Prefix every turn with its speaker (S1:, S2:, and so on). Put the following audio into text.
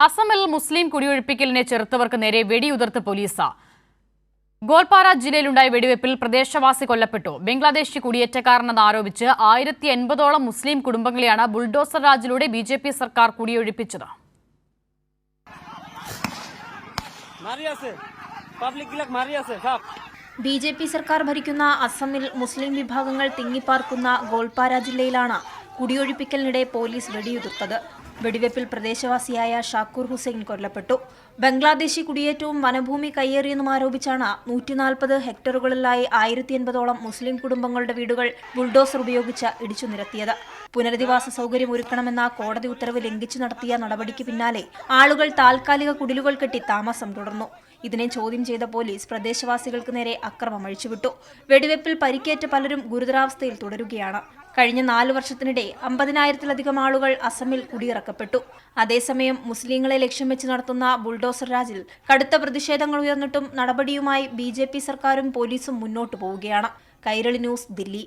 S1: അസമിൽ മുസ്ലിം കുടിയൊഴിപ്പിക്കലിനെ ചെറുത്തവർക്ക് നേരെ വെടിയുതിർത്ത് പോലീസ്. ഗോൽപാര ജില്ലയിലുണ്ടായ വെടിവെപ്പിൽ പ്രദേശവാസി കൊല്ലപ്പെട്ടു. ബംഗ്ലാദേശി കുടിയേറ്റക്കാരനെന്ന് ആരോപിച്ച് 1080ഓളം മുസ്ലിം കുടുംബങ്ങളെയാണ് ബുൾഡോസർ രാജിലൂടെ ബിജെപി സർക്കാർ കുടിയൊഴിപ്പിച്ചത്.
S2: ബിജെപി സർക്കാർ ഭരിക്കുന്ന അസമിൽ മുസ്ലിം വിഭാഗങ്ങൾ തിങ്ങിപ്പാർക്കുന്ന ഗോൽപാര ജില്ലയിലാണ് കുടിയൊഴിപ്പിക്കലിനിടെ പോലീസ് വെടിയുതിർത്തത്. വെടിവെപ്പിൽ പ്രദേശവാസിയായ ഷാക്കൂർ ഹുസൈൻ കൊല്ലപ്പെട്ടു. ബംഗ്ലാദേശി കുടിയേറ്റവും വനഭൂമി കയ്യേറിയെന്നും ആരോപിച്ചാണ് 140 ഹെക്ടറുകളിലായി 1080ഓളം മുസ്ലിം കുടുംബങ്ങളുടെ വീടുകൾ ബുൾഡോസർ ഉപയോഗിച്ച് ഇടിച്ചു നിരത്തിയത്. പുനരധിവാസ സൗകര്യം ഒരുക്കണമെന്ന കോടതി ഉത്തരവ് ലംഘിച്ചു നടത്തിയ നടപടിക്ക് പിന്നാലെ ആളുകൾ താൽക്കാലിക കുടിലുകൾ കെട്ടി താമസം തുടർന്നു. ഇതിനെ ചോദ്യം ചെയ്ത പോലീസ് പ്രദേശവാസികൾക്ക് നേരെ അക്രമം അഴിച്ചുവിട്ടു. വെടിവെപ്പിൽ പരിക്കേറ്റ പലരും ഗുരുതരാവസ്ഥയിൽ തുടരുകയാണ്. കഴിഞ്ഞ 4 വർഷത്തിനിടെ 50,000-ലധികം ആളുകൾ അസമിൽ കുടിയിറക്കപ്പെട്ടു. അതേസമയം മുസ്ലിങ്ങളെ ലക്ഷ്യം വെച്ച് നടത്തുന്ന ബുൾഡോസർ രാജിൽ കടുത്ത പ്രതിഷേധങ്ങൾ ഉയർന്നിട്ടും നടപടിയുമായി ബിജെപി സർക്കാരും പോലീസും മുന്നോട്ടു പോവുകയാണ്. കൈരളി ന്യൂസ്, ദില്ലി.